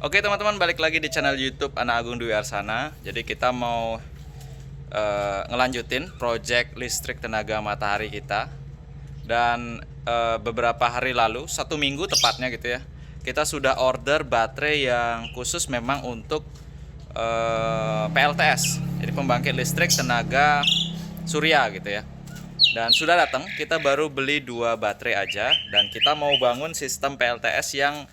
Oke teman-teman, balik lagi di channel YouTube Anak Agung Dwi Arsana. Jadi kita mau ngelanjutin project listrik tenaga matahari kita. Dan beberapa hari lalu, 1 minggu tepatnya gitu ya, kita sudah order baterai yang khusus memang untuk PLTS. Jadi pembangkit listrik tenaga surya gitu ya. Dan sudah datang, kita baru beli 2 baterai aja. Dan kita mau bangun sistem PLTS yang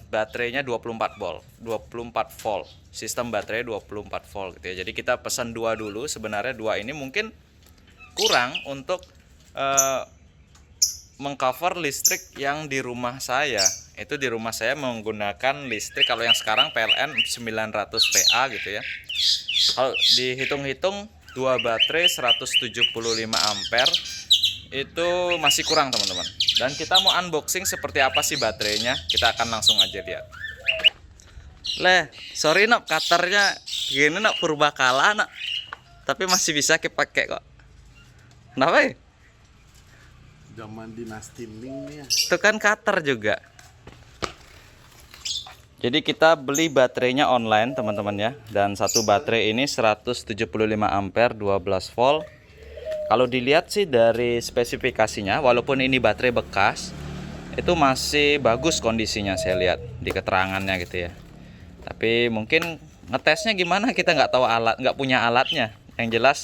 baterainya 24 volt. Sistem baterai 24 volt gitu ya. Jadi kita pesan 2 dulu. Sebenarnya 2 ini mungkin kurang untuk mengcover listrik yang di rumah saya. Itu di rumah saya menggunakan listrik kalau yang sekarang PLN 900 VA gitu ya. Kalau dihitung-hitung 2 baterai 175 ampere itu masih kurang teman-teman. Dan kita mau unboxing seperti apa sih baterainya. Kita akan langsung aja lihat. Sorry nak, cutter-nya gini nak, purbakala nak. Tapi masih bisa dipakai kok. Kenapa ya? Zaman dinasti Ming nih ya. Itu kan cutter juga. Jadi kita beli baterainya online teman-teman ya. Dan satu baterai ini 175 ampere 12 volt. Kalau dilihat sih dari spesifikasinya, walaupun ini baterai bekas, itu masih bagus kondisinya saya lihat di keterangannya gitu ya. Tapi mungkin ngetesnya gimana, kita nggak tahu alat, nggak punya alatnya. Yang jelas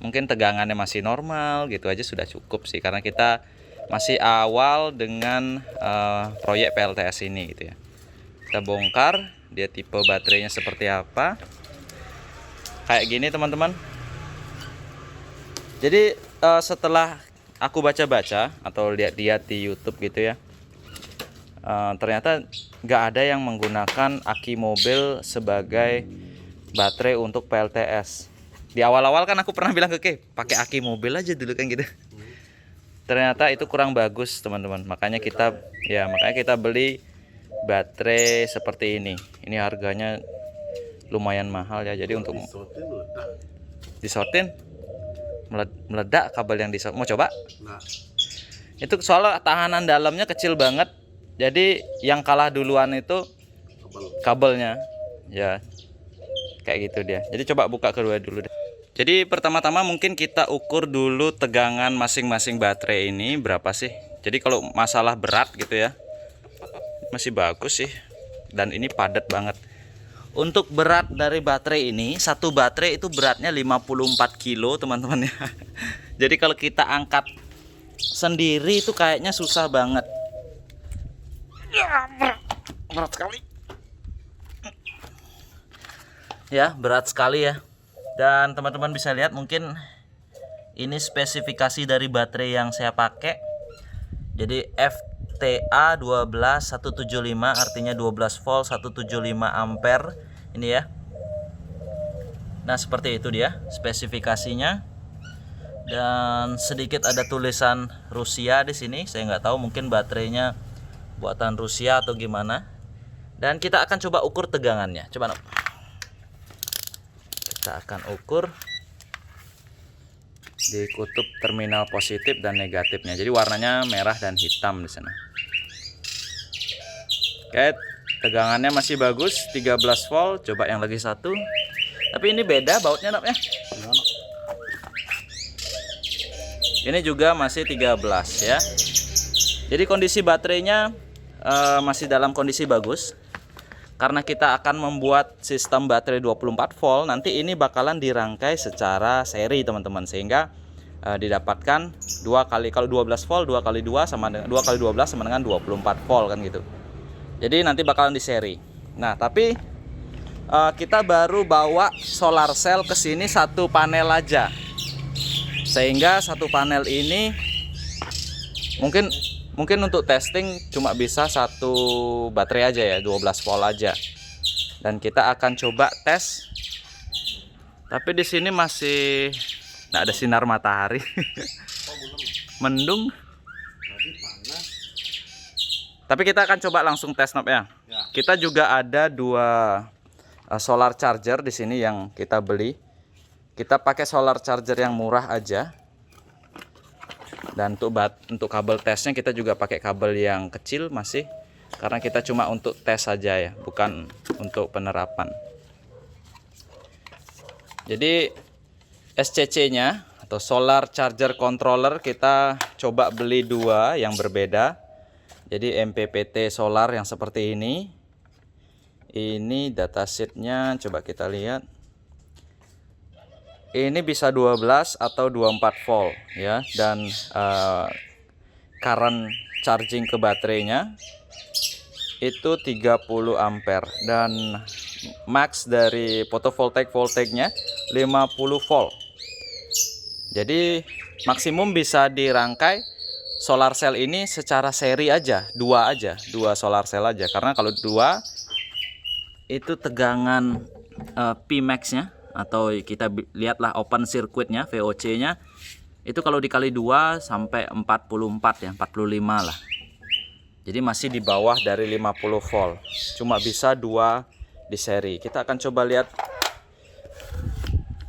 mungkin tegangannya masih normal gitu aja sudah cukup sih, karena kita masih awal dengan proyek PLTS ini gitu ya. Kita bongkar dia tipe baterainya seperti apa. Kayak gini teman-teman. Jadi setelah aku baca-baca atau lihat-lihat di YouTube gitu ya, ternyata nggak ada yang menggunakan aki mobil sebagai baterai untuk PLTS. Di awal-awal kan aku pernah bilang ke pakai aki mobil aja dulu kan gitu. Ternyata itu kurang bagus teman-teman. Makanya kita beli baterai seperti ini. Ini harganya lumayan mahal ya. Jadi untuk disortin meledak kabel yang disort. Mau coba? Nah, Itu soalnya tahanan dalamnya kecil banget. Jadi yang kalah duluan itu kabelnya. Ya. Kayak gitu dia. Jadi coba buka kedua dulu deh. Jadi pertama-tama mungkin kita ukur dulu tegangan masing-masing baterai ini berapa sih. Jadi kalau masalah berat gitu ya, masih bagus sih. Dan ini padat banget. Untuk berat dari baterai ini, satu baterai itu beratnya 54 kilo teman-teman ya. Jadi kalau kita angkat sendiri itu kayaknya susah banget. Ya, berat sekali. Ya, berat sekali ya. Dan teman-teman bisa lihat mungkin ini spesifikasi dari baterai yang saya pakai. Jadi FTA 12175 artinya 12 volt 175 ampere ini ya. Nah, seperti itu dia spesifikasinya. Dan sedikit ada tulisan Rusia di sini. Saya nggak tahu, mungkin baterainya buatan Rusia atau gimana. Dan kita akan coba ukur tegangannya. Coba nak. Kita akan ukur di kutub terminal positif dan negatifnya. Jadi warnanya merah dan hitam di sana. Oke, tegangannya masih bagus 13 volt. Coba yang lagi satu. Tapi ini beda bautnya nak ya. Ini juga masih 13 ya. Jadi kondisi baterainya masih dalam kondisi bagus. Karena kita akan membuat sistem baterai 24 volt, nanti ini bakalan dirangkai secara seri teman-teman, sehingga didapatkan 2 kali, kalau 12 volt 2 kali 2 sama dengan 2 kali 12 sama dengan 24 volt kan gitu. Jadi nanti bakalan di seri. Nah, tapi kita baru bawa solar cell ke sini satu panel aja. Sehingga satu panel ini mungkin untuk testing cuma bisa satu baterai aja ya, 12 volt aja. Dan kita akan coba tes. Tapi di sini masih nggak ada sinar matahari. Mendung. Tapi kita akan coba langsung tes knob ya. Kita juga ada 2 solar charger di sini yang kita beli. Kita pakai solar charger yang murah aja. Dan untuk kabel tesnya kita juga pakai kabel yang kecil masih Karena kita cuma untuk tes saja ya, bukan untuk penerapan. Jadi SCC-nya atau Solar Charger Controller kita coba beli 2 yang berbeda. Jadi MPPT solar yang seperti ini. Ini datasheetnya coba kita lihat. Ini bisa 12 atau 24 volt ya, dan current charging ke baterainya itu 30 ampere dan max dari photovoltaik voltage-nya 50 volt. Jadi maksimum bisa dirangkai solar cell ini secara seri aja, dua solar cell aja. Karena kalau 2 itu tegangan Pmax-nya atau kita lihatlah open circuit-nya, VOC-nya itu kalau dikali 2 sampai 44 ya, 45 lah. Jadi masih di bawah dari 50 volt. Cuma bisa 2 di seri. Kita akan coba lihat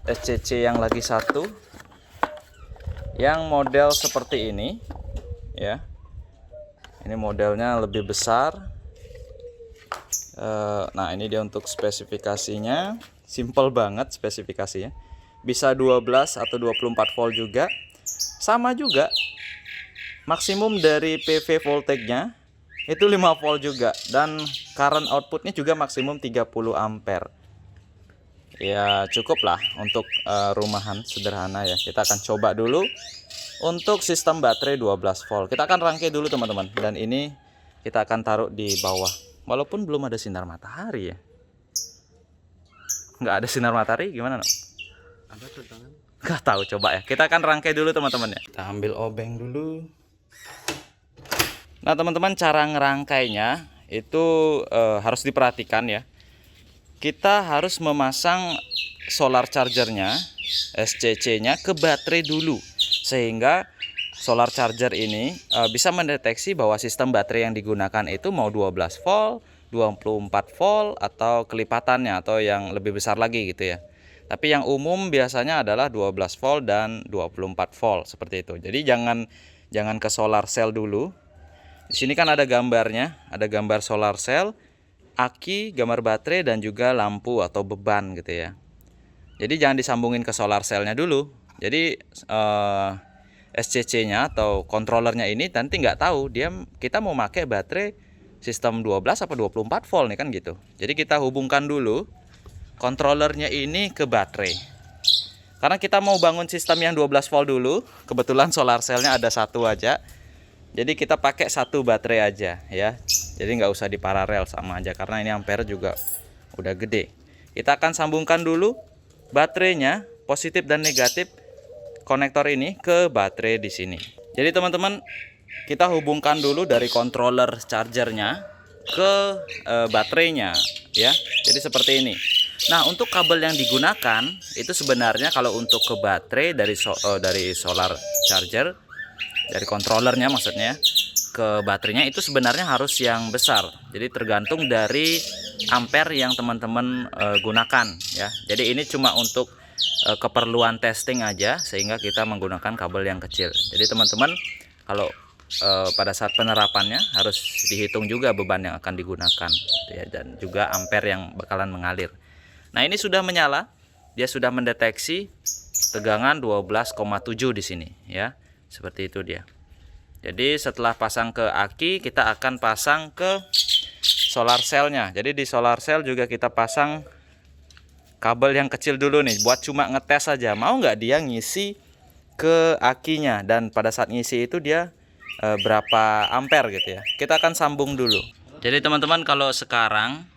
SCC yang lagi satu. Yang model seperti ini ya. Ini modelnya lebih besar. Nah, ini dia untuk spesifikasinya. Simple banget spesifikasinya. Bisa 12 atau 24 volt juga. Sama juga. Maksimum dari PV voltage-nya itu 5 volt juga, dan current outputnya juga maksimum 30 ampere. Ya cukup lah untuk rumahan sederhana ya. Kita akan coba dulu untuk sistem baterai 12 volt. Kita akan rangkai dulu teman-teman, dan ini kita akan taruh di bawah. Walaupun belum ada sinar matahari ya. Nggak ada sinar matahari gimana no? Ada tegangan? Nggak tahu, coba ya. Kita akan rangkai dulu teman-teman ya. Kita ambil obeng dulu. Nah teman-teman, cara ngerangkainya itu harus diperhatikan ya. Kita harus memasang solar chargernya, SCC-nya ke baterai dulu, sehingga solar charger ini bisa mendeteksi bahwa sistem baterai yang digunakan itu mau 12 volt, 24 volt, atau kelipatannya atau yang lebih besar lagi gitu ya. Tapi yang umum biasanya adalah 12 volt dan 24 volt seperti itu. Jadi jangan ke solar cell dulu. Di sini kan ada gambarnya, ada gambar solar cell, aki, gambar baterai, dan juga lampu atau beban gitu ya. Jadi jangan disambungin ke solar cell-nya dulu. Jadi SCC-nya atau controllernya ini nanti nggak tahu kita mau pakai baterai sistem 12 apa 24 volt nih kan gitu. Jadi kita hubungkan dulu controllernya ini ke baterai. Karena kita mau bangun sistem yang 12 volt dulu, kebetulan solar cell-nya ada satu aja. Jadi kita pakai satu baterai aja ya. Jadi nggak usah diparalel, sama aja karena ini ampere juga udah gede. Kita akan sambungkan dulu baterainya, positif dan negatif konektor ini ke baterai di sini. Jadi teman-teman, kita hubungkan dulu dari controller chargernya ke baterainya ya. Jadi seperti ini. Nah, untuk kabel yang digunakan itu sebenarnya kalau untuk ke baterai dari solar charger, dari controllernya maksudnya, ke baterainya itu sebenarnya harus yang besar. Jadi tergantung dari ampere yang teman-teman gunakan ya. Jadi ini cuma untuk keperluan testing aja, sehingga kita menggunakan kabel yang kecil. Jadi teman-teman kalau pada saat penerapannya harus dihitung juga beban yang akan digunakan gitu ya, dan juga ampere yang bakalan mengalir. Nah, ini sudah menyala, dia sudah mendeteksi tegangan 12,7 di sini ya. Seperti itu dia. Jadi setelah pasang ke aki, kita akan pasang ke solar cell-nya. Jadi di solar cell juga kita pasang kabel yang kecil dulu nih, buat cuma ngetes saja mau nggak dia ngisi ke akinya, dan pada saat ngisi itu dia berapa ampere gitu ya. Kita akan sambung dulu. Jadi teman-teman, kalau sekarang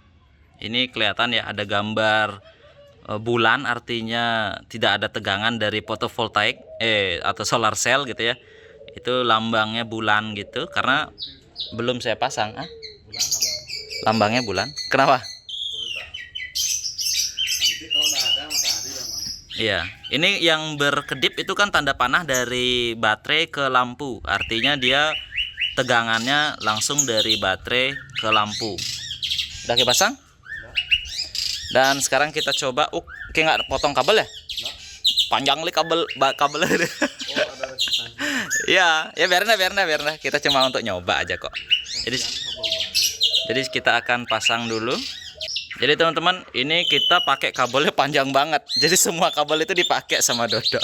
ini kelihatan ya ada gambar bulan, artinya tidak ada tegangan dari fotovoltaik atau solar cell gitu ya. Itu lambangnya bulan gitu karena belum saya pasang. Lambangnya bulan. Kenapa? Iya, ini yang berkedip itu kan tanda panah dari baterai ke lampu. Artinya dia tegangannya langsung dari baterai ke lampu. Udah kita pasang? Dan sekarang kita coba. Oke, nggak potong kabel ya? Panjang li kabelnya. Ya biarin dah. Kita cuma untuk nyoba aja kok. Jadi Jadi kita akan pasang dulu. Jadi teman-teman, ini kita pakai kabelnya panjang banget. Jadi semua kabel itu dipakai sama Dodo.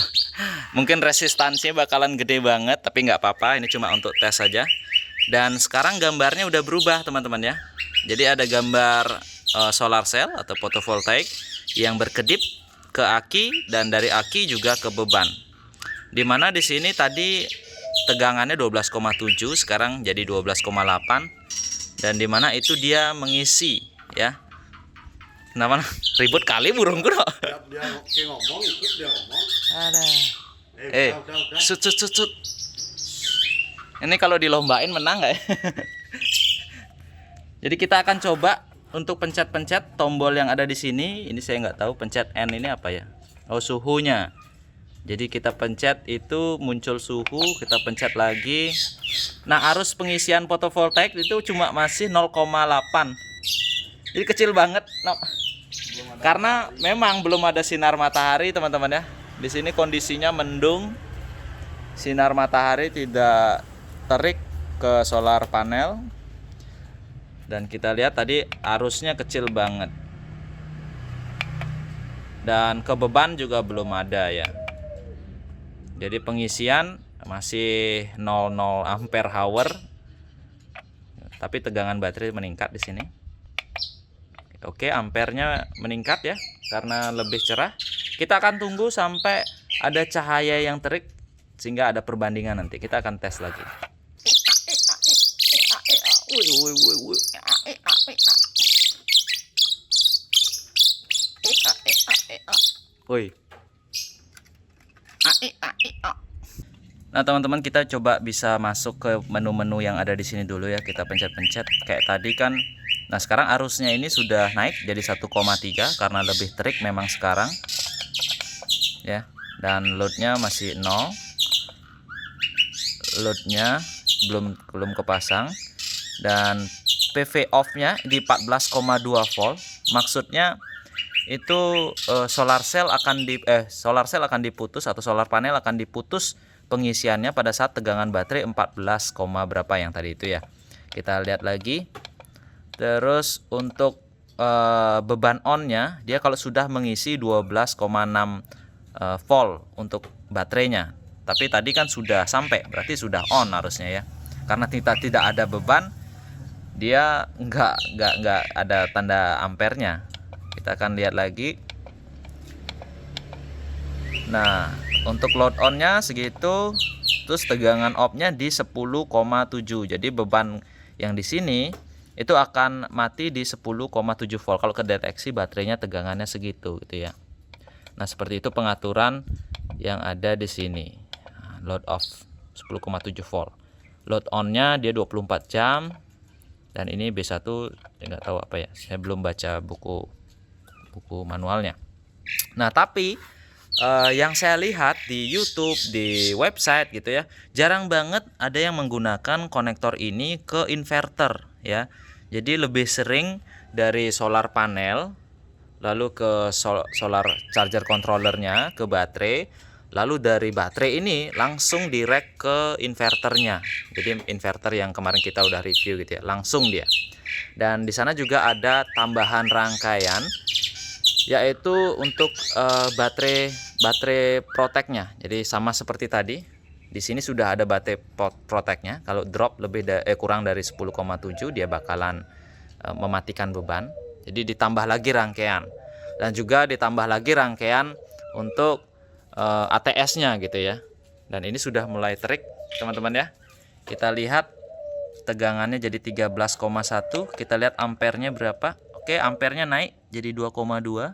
Mungkin resistansinya bakalan gede banget, tapi nggak apa-apa. Ini cuma untuk tes saja. Dan sekarang gambarnya udah berubah teman-teman ya. Jadi ada gambar solar cell atau photovoltaik yang berkedip ke aki dan dari aki juga ke beban. Dimana di sini tadi tegangannya 12,7, sekarang jadi 12,8. Dan dimana itu dia mengisi ya. Kenapa? Ribut kali burungku dong. Dia ngomong, ikut dia ngomong. Ada. Udah. Sut. Ini kalau dilombain menang nggak ya? Jadi kita akan coba untuk pencet-pencet tombol yang ada di sini. Ini saya nggak tahu pencet N ini apa ya. Oh, suhunya. Jadi kita pencet itu muncul suhu, kita pencet lagi. Nah, arus pengisian fotovoltaik itu cuma masih 0,8. Jadi kecil banget. No. Karena memang belum ada sinar matahari, teman-teman ya. Di sini kondisinya mendung. Sinar matahari tidak terik ke solar panel. Dan kita lihat tadi arusnya kecil banget. Dan ke beban juga belum ada ya. Jadi pengisian masih 00 ampere hour. Tapi tegangan baterai meningkat di sini. Oke, ampernya meningkat ya karena lebih cerah. Kita akan tunggu sampai ada cahaya yang terik sehingga ada perbandingan nanti. Kita akan tes lagi. Woi. Nah, teman-teman, kita coba bisa masuk ke menu-menu yang ada di sini dulu ya. Kita pencet-pencet kayak tadi kan. Nah, sekarang arusnya ini sudah naik jadi 1,3 karena lebih terik memang sekarang. Ya, dan loadnya masih 0. Loadnya belum kepasang dan PV off-nya di 14,2 volt. Maksudnya itu solar cell akan diputus atau solar panel akan diputus pengisiannya pada saat tegangan baterai 14, berapa yang tadi itu ya. Kita lihat lagi. Terus untuk beban on-nya dia kalau sudah mengisi 12,6 volt untuk baterainya. Tapi tadi kan sudah sampai, berarti sudah on harusnya ya. Karena tidak ada beban, dia nggak ada tanda ampernya. Kita akan lihat lagi. Nah, untuk load on-nya segitu, terus tegangan off-nya di 10,7. Jadi beban yang di sini itu akan mati di 10,7 volt kalau kedeteksi baterainya tegangannya segitu gitu ya. Nah, seperti itu pengaturan yang ada di sini. Load off 10,7 volt. Load on-nya dia 24 jam. Dan ini B1 nggak tahu apa ya. Saya belum baca buku manualnya. Nah, tapi yang saya lihat di YouTube, di website gitu ya, jarang banget ada yang menggunakan konektor ini ke inverter ya. Jadi lebih sering dari solar panel, lalu ke solar charger controllernya, ke baterai, lalu dari baterai ini langsung direct ke inverternya. Jadi inverter yang kemarin kita udah review gitu ya, langsung dia. Dan di sana juga ada tambahan rangkaian, yaitu untuk baterai protectnya. Jadi sama seperti tadi. Di sini sudah ada baterai protectnya. Kalau drop kurang dari 10,7 dia bakalan mematikan beban. Jadi ditambah lagi rangkaian. Dan juga ditambah lagi rangkaian untuk ATS-nya gitu ya. Dan ini sudah mulai terik, teman-teman ya. Kita lihat tegangannya jadi 13,1. Kita lihat ampernya berapa. Oke, ampernya naik jadi 2,2.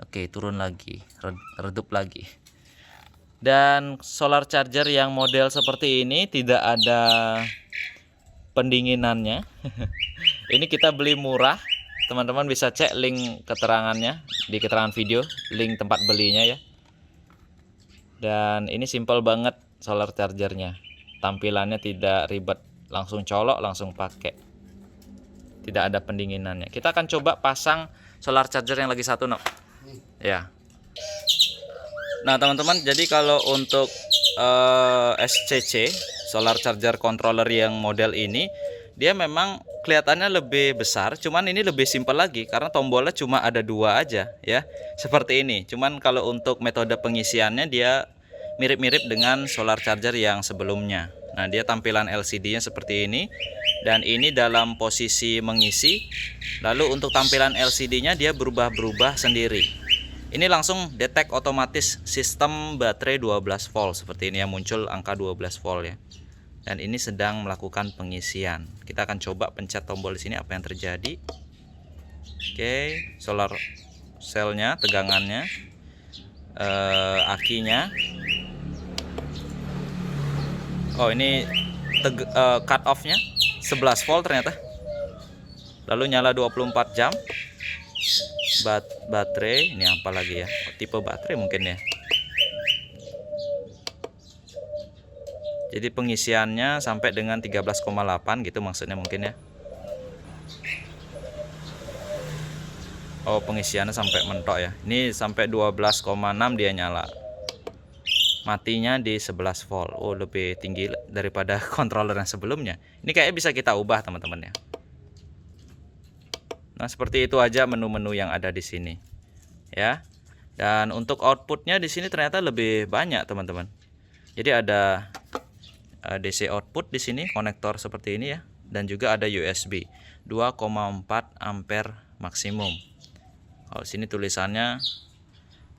Oke, turun lagi, redup lagi. Dan solar charger yang model seperti ini tidak ada pendinginannya. Ini kita beli murah. Teman-teman bisa cek link keterangannya di keterangan video, link tempat belinya ya. Dan ini simple banget solar chargernya. Tampilannya tidak ribet, langsung colok, langsung pakai. Tidak ada pendinginannya. Kita akan coba pasang solar charger yang lagi satu, no. Ya. Nah, teman-teman, jadi kalau untuk SCC solar charger controller yang model ini, dia memang kelihatannya lebih besar, cuman ini lebih simpel lagi karena tombolnya cuma ada 2 aja ya. Seperti ini. Cuman kalau untuk metode pengisiannya dia mirip-mirip dengan solar charger yang sebelumnya. Nah, dia tampilan LCD-nya seperti ini dan ini dalam posisi mengisi. Lalu untuk tampilan LCD-nya dia berubah-berubah sendiri. Ini langsung detect otomatis sistem baterai 12 volt seperti ini ya, muncul angka 12 volt ya. Dan ini sedang melakukan pengisian. Kita akan coba pencet tombol di sini apa yang terjadi. Oke, solar cell-nya, tegangannya, akinya. Oh, ini cut off-nya 11 volt ternyata. Lalu nyala 24 jam. Baterai, ini apa lagi ya? Tipe baterai mungkin ya. Jadi pengisiannya sampai dengan 13,8 gitu maksudnya mungkin ya. Oh, pengisiannya sampai mentok ya. Ini sampai 12,6 dia nyala. Matinya di 11 volt. Oh, lebih tinggi daripada controller yang sebelumnya. Ini kayaknya bisa kita ubah teman-teman ya. Nah, seperti itu aja menu-menu yang ada di sini. Ya. Dan untuk outputnya di sini ternyata lebih banyak teman-teman. Jadi ada DC output di sini, konektor seperti ini ya, dan juga ada USB 2,4 ampere maksimum. Kalau sini tulisannya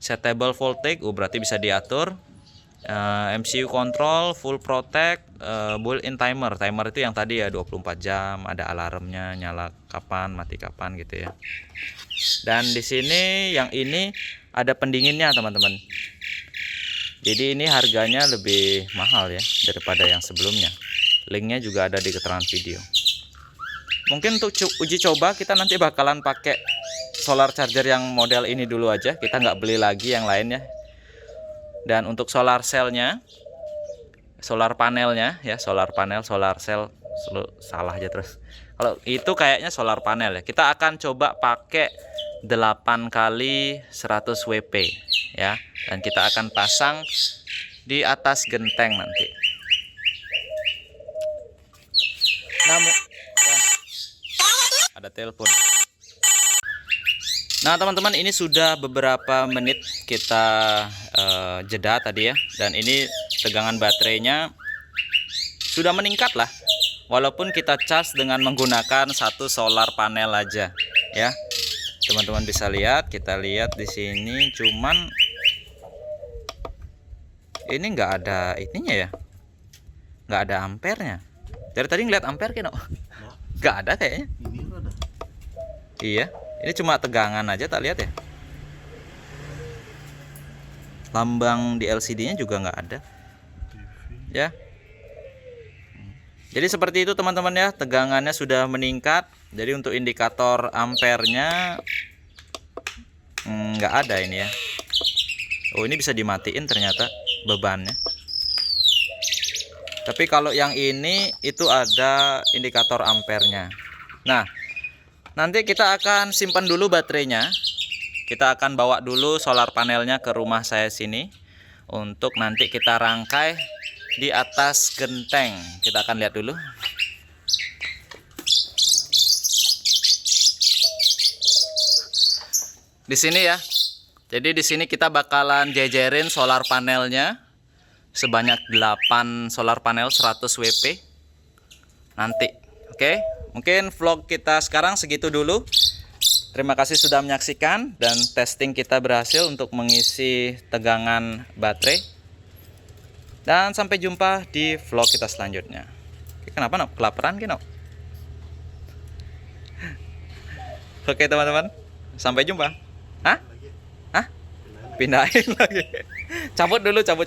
settable voltage, berarti bisa diatur. MCU control, full protect, built-in timer. Timer itu yang tadi ya 24 jam, ada alarmnya, nyala kapan, mati kapan gitu ya. Dan di sini yang ini ada pendinginnya teman-teman. Jadi ini harganya lebih mahal ya daripada yang sebelumnya. Linknya juga ada di keterangan video. Mungkin untuk uji coba kita nanti bakalan pakai solar charger yang model ini dulu aja. Kita nggak beli lagi yang lainnya. Dan untuk solar cell-nya, solar panelnya ya, solar cell, salah aja terus. Kalau itu kayaknya solar panel ya. Kita akan coba pakai 8 kali 100 WP ya, dan kita akan pasang di atas genteng nanti. Namun ya, ada telepon. Nah teman-teman, ini sudah beberapa menit kita jeda tadi ya, dan ini tegangan baterainya sudah meningkat lah, walaupun kita cas dengan menggunakan satu solar panel aja ya. Teman-teman bisa lihat, kita lihat di sini cuman ini nggak ada ininya ya, nggak ada ampernya. Dari tadi ngeliat ampere kan? Nggak ada kayaknya. Ini ada. Iya, ini cuma tegangan aja tak lihat ya. Lambang di LCD-nya juga nggak ada. Ya. Jadi seperti itu teman-teman ya, tegangannya sudah meningkat. Jadi untuk indikator ampernya nggak ada ini ya. Oh, ini bisa dimatiin ternyata bebannya. Tapi kalau yang ini itu ada indikator ampernya. Nah, nanti kita akan simpan dulu baterainya. Kita akan bawa dulu solar panelnya ke rumah saya sini untuk nanti kita rangkai di atas genteng. Kita akan lihat dulu. Di sini ya. Jadi di sini kita bakalan jejerin solar panelnya sebanyak 8 solar panel 100 WP nanti. Oke, mungkin vlog kita sekarang segitu dulu. Terima kasih sudah menyaksikan, dan testing kita berhasil untuk mengisi tegangan baterai. Dan sampai jumpa di vlog kita selanjutnya. Kenapa no? Kelaparan kan no? Oke teman-teman, sampai jumpa. Hah? Hah? Pindahin lagi. Cabut dulu, cabut.